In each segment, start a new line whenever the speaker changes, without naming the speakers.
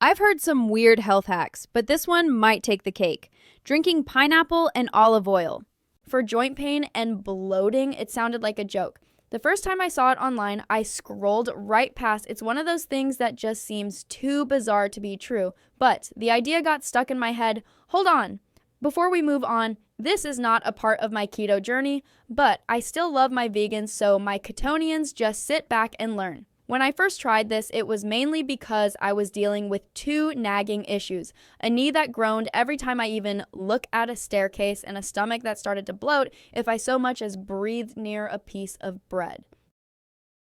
I've heard some weird health hacks, but this one might take the cake. Drinking pineapple and olive oil. For joint pain and bloating, it sounded like a joke. The first time I saw it online, I scrolled right past. It's one of those things that just seems too bizarre to be true. But the idea got stuck in my head. Hold on. Before we move on, this is not a part of my keto journey, but I still love my vegans, so my ketonians just sit back and learn. When I first tried this, it was mainly because I was dealing with two nagging issues: a knee that groaned every time I even look at a staircase, and a stomach that started to bloat if I so much as breathed near a piece of bread.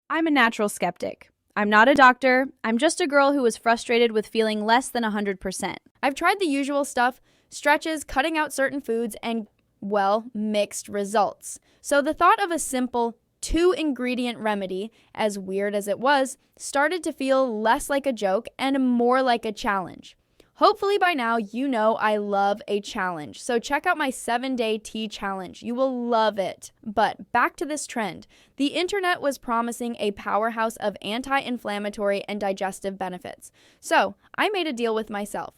I'm a natural skeptic. I'm not a doctor. I'm just a girl who was frustrated with feeling less than 100%. I've tried the usual stuff: stretches, cutting out certain foods, and, well, mixed results. So the thought of a simple two-ingredient remedy, as weird as it was, started to feel less like a joke and more like a challenge. Hopefully by now you know I love a challenge, so check out my 7-day tea challenge. You will love it. But back to this trend. The internet was promising a powerhouse of anti-inflammatory and digestive benefits. So I made a deal with myself.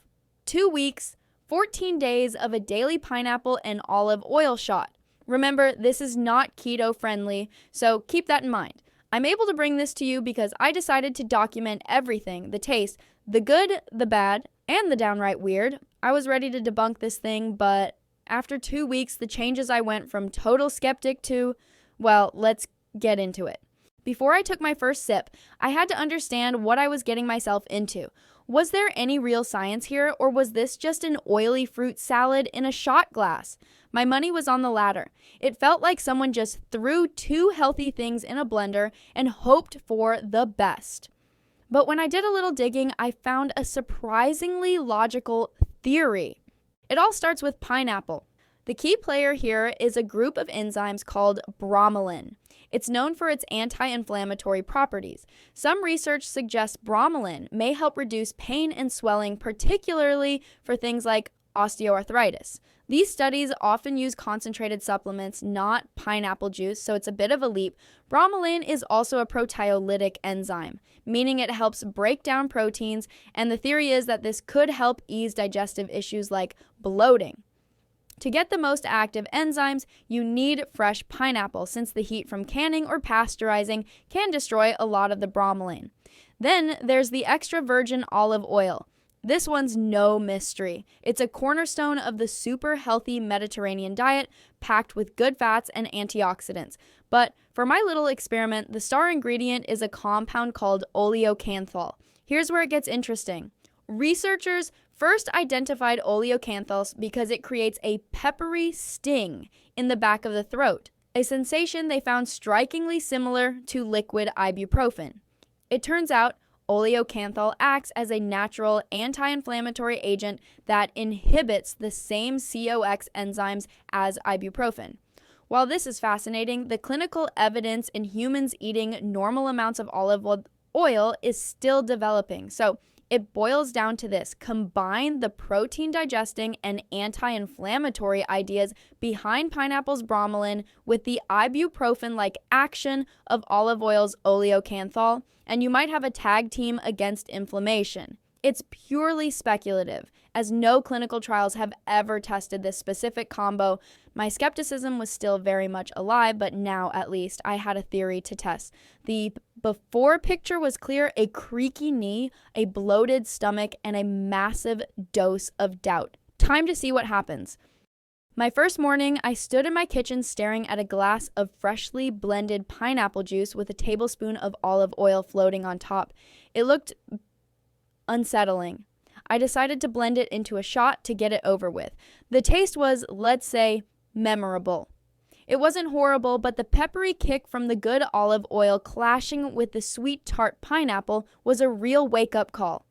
2 weeks, 14 days of a daily pineapple and olive oil shot. Remember, this is not keto friendly, so keep that in mind. I'm able to bring this to you because I decided to document everything: the taste, the good, the bad, and the downright weird. I was ready to debunk this thing, but after 2 weeks, the changes I went from total skeptic to, well, let's get into it. Before I took my first sip, I had to understand what I was getting myself into. Was there any real science here, or was this just an oily fruit salad in a shot glass? My money was on the latter. It felt like someone just threw two healthy things in a blender and hoped for the best. But when I did a little digging, I found a surprisingly logical theory. It all starts with pineapple. The key player here is a group of enzymes called bromelain. It's known for its anti-inflammatory properties. Some research suggests bromelain may help reduce pain and swelling, particularly for things like osteoarthritis. These studies often use concentrated supplements, not pineapple juice, so it's a bit of a leap. Bromelain is also a proteolytic enzyme, meaning it helps break down proteins, and the theory is that this could help ease digestive issues like bloating. To get the most active enzymes, you need fresh pineapple, since the heat from canning or pasteurizing can destroy a lot of the bromelain. Then there's the extra virgin olive oil. This one's no mystery. It's a cornerstone of the super healthy Mediterranean diet, packed with good fats and antioxidants. But for my little experiment, the star ingredient is a compound called oleocanthal. Here's where it gets interesting. Researchers first identified oleocanthals because it creates a peppery sting in the back of the throat, a sensation they found strikingly similar to liquid ibuprofen. It turns out oleocanthal acts as a natural anti-inflammatory agent that inhibits the same COX enzymes as ibuprofen. While this is fascinating, the clinical evidence in humans eating normal amounts of olive oil is still developing. So it boils down to this: combine the protein digesting and anti-inflammatory ideas behind pineapple's bromelain with the ibuprofen-like action of olive oil's oleocanthal, and you might have a tag team against inflammation. It's purely speculative, as no clinical trials have ever tested this specific combo. My skepticism was still very much alive, but now at least I had a theory to test. The before picture was clear: a creaky knee, a bloated stomach, and a massive dose of doubt. Time to see what happens. My first morning, I stood in my kitchen staring at a glass of freshly blended pineapple juice with a tablespoon of olive oil floating on top. It looked unsettling. I decided to blend it into a shot to get it over with. The taste was, let's say, memorable. It wasn't horrible, but the peppery kick from the good olive oil clashing with the sweet tart pineapple was a real wake-up call.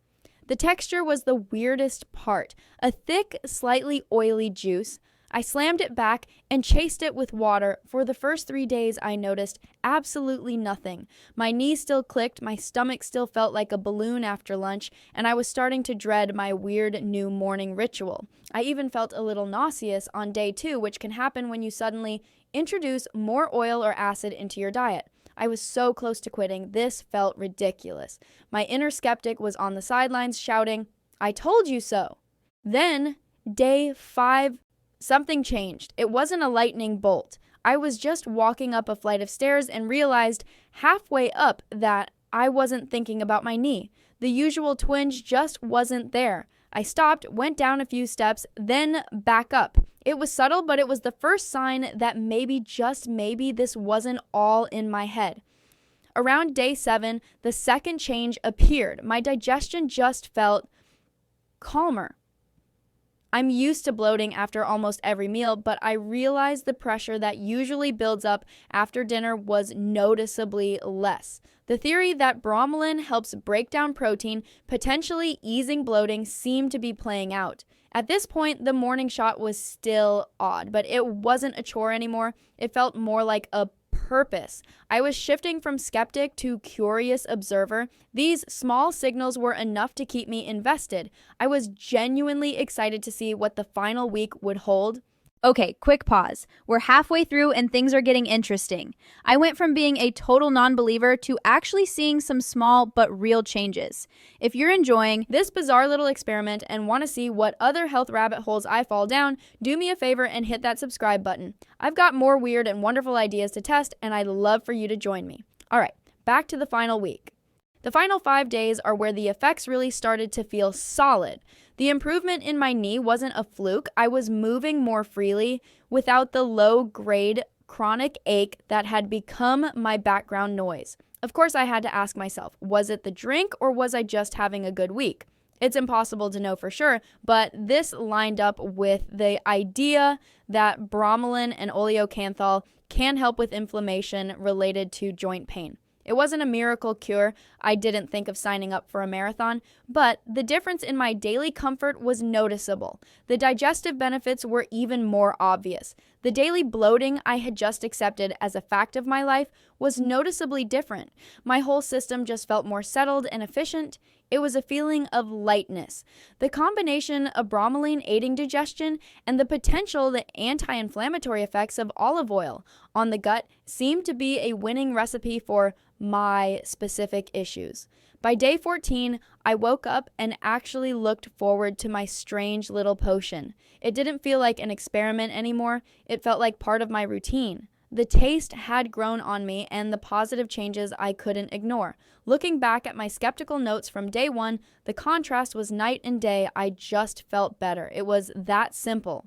The texture was the weirdest part: a thick, slightly oily juice. I slammed it back and chased it with water. For the first 3 days, I noticed absolutely nothing. My knees still clicked, my stomach still felt like a balloon after lunch, and I was starting to dread my weird new morning ritual. I even felt a little nauseous on day 2, which can happen when you suddenly introduce more oil or acid into your diet. I was so close to quitting. This felt ridiculous. My inner skeptic was on the sidelines shouting, I told you so. Then, day 5, something changed. It wasn't a lightning bolt. I was just walking up a flight of stairs and realized halfway up that I wasn't thinking about my knee. The usual twinge just wasn't there. I stopped, went down a few steps, then back up. It was subtle, but it was the first sign that maybe, just maybe, this wasn't all in my head. Around day 7, the second change appeared. My digestion just felt calmer. I'm used to bloating after almost every meal, but I realized the pressure that usually builds up after dinner was noticeably less. The theory that bromelain helps break down protein, potentially easing bloating, seemed to be playing out. At this point, the morning shot was still odd, but it wasn't a chore anymore. It felt more like a purpose. I was shifting from skeptic to curious observer. These small signals were enough to keep me invested. I was genuinely excited to see what the final week would hold. Okay, quick pause. We're halfway through and things are getting interesting. I went from being a total non-believer to actually seeing some small but real changes. If you're enjoying this bizarre little experiment and want to see what other health rabbit holes I fall down, do me a favor and hit that subscribe button. I've got more weird and wonderful ideas to test, and I'd love for you to join me. All right, back to the final week. The final 5 days are where the effects really started to feel solid. The improvement in my knee wasn't a fluke. I was moving more freely without the low-grade chronic ache that had become my background noise. Of course, I had to ask myself, was it the drink or was I just having a good week? It's impossible to know for sure, but this lined up with the idea that bromelain and oleocanthal can help with inflammation related to joint pain. It wasn't a miracle cure. I didn't think of signing up for a marathon, but the difference in my daily comfort was noticeable. The digestive benefits were even more obvious. The daily bloating I had just accepted as a fact of my life was noticeably different. My whole system just felt more settled and efficient. It was a feeling of lightness. The combination of bromelain aiding digestion and the potential anti-inflammatory effects of olive oil on the gut seemed to be a winning recipe for my specific issues. By day 14, I woke up and actually looked forward to my strange little potion. It didn't feel like an experiment anymore. It felt like part of my routine. The taste had grown on me and the positive changes I couldn't ignore. Looking back at my skeptical notes from day 1, the contrast was night and day. I just felt better. It was that simple.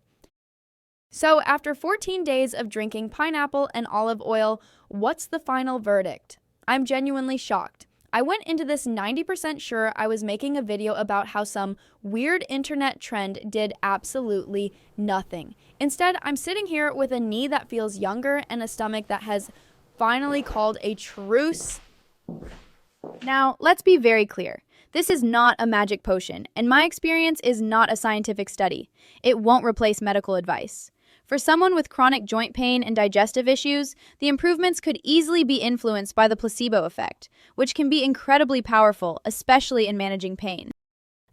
So after 14 days of drinking pineapple and olive oil, what's the final verdict? I'm genuinely shocked. I went into this 90% sure I was making a video about how some weird internet trend did absolutely nothing. Instead, I'm sitting here with a knee that feels younger and a stomach that has finally called a truce. Now, let's be very clear. This is not a magic potion, and my experience is not a scientific study. It won't replace medical advice. For someone with chronic joint pain and digestive issues, the improvements could easily be influenced by the placebo effect, which can be incredibly powerful, especially in managing pain.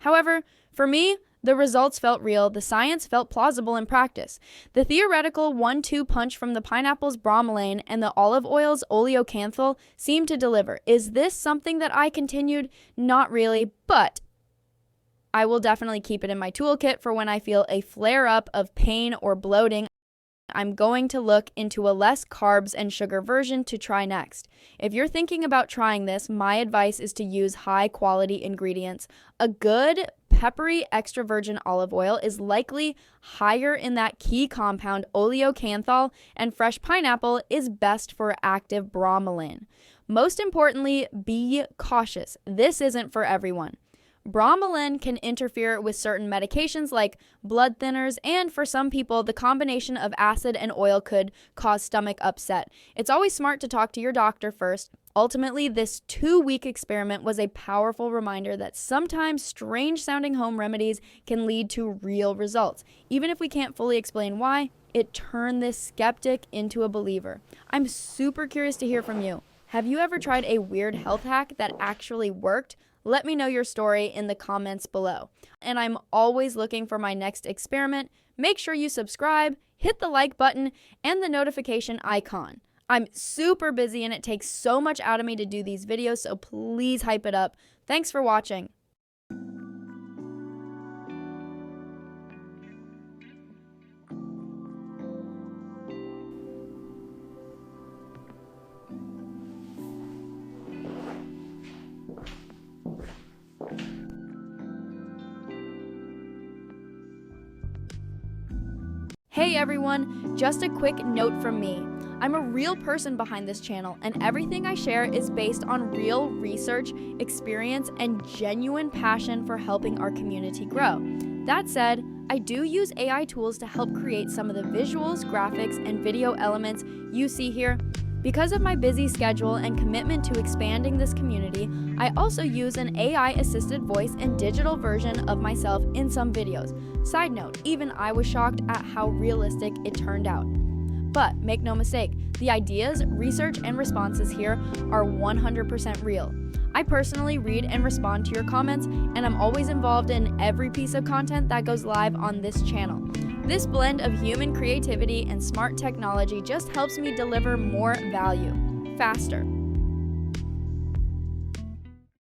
However, for me, the results felt real, the science felt plausible in practice. The theoretical 1-2 punch from the pineapple's bromelain and the olive oil's oleocanthal seemed to deliver. Is this something that I continued? Not really, but I will definitely keep it in my toolkit for when I feel a flare-up of pain or bloating. I'm going to look into a less carbs and sugar version to try next. If you're thinking about trying this, my advice is to use high-quality ingredients. A good, peppery extra virgin olive oil is likely higher in that key compound oleocanthal, and fresh pineapple is best for active bromelain. Most importantly, be cautious. This isn't for everyone. Bromelain can interfere with certain medications like blood thinners, and for some people, the combination of acid and oil could cause stomach upset. It's always smart to talk to your doctor first. Ultimately, this 2-week experiment was a powerful reminder that sometimes strange-sounding home remedies can lead to real results. Even if we can't fully explain why, it turned this skeptic into a believer. I'm super curious to hear from you. Have you ever tried a weird health hack that actually worked? Let me know your story in the comments below. And I'm always looking for my next experiment. Make sure you subscribe, hit the like button, and the notification icon. I'm super busy and it takes so much out of me to do these videos, so please hype it up. Thanks for watching. Hey everyone, just a quick note from me. I'm a real person behind this channel, and everything I share is based on real research, experience, and genuine passion for helping our community grow. That said, I do use AI tools to help create some of the visuals, graphics, and video elements you see here. Because of my busy schedule and commitment to expanding this community, I also use an AI-assisted voice and digital version of myself in some videos. Side note, even I was shocked at how realistic it turned out. But make no mistake, the ideas, research, and responses here are 100% real. I personally read and respond to your comments, and I'm always involved in every piece of content that goes live on this channel. This blend of human creativity and smart technology just helps me deliver more value, faster.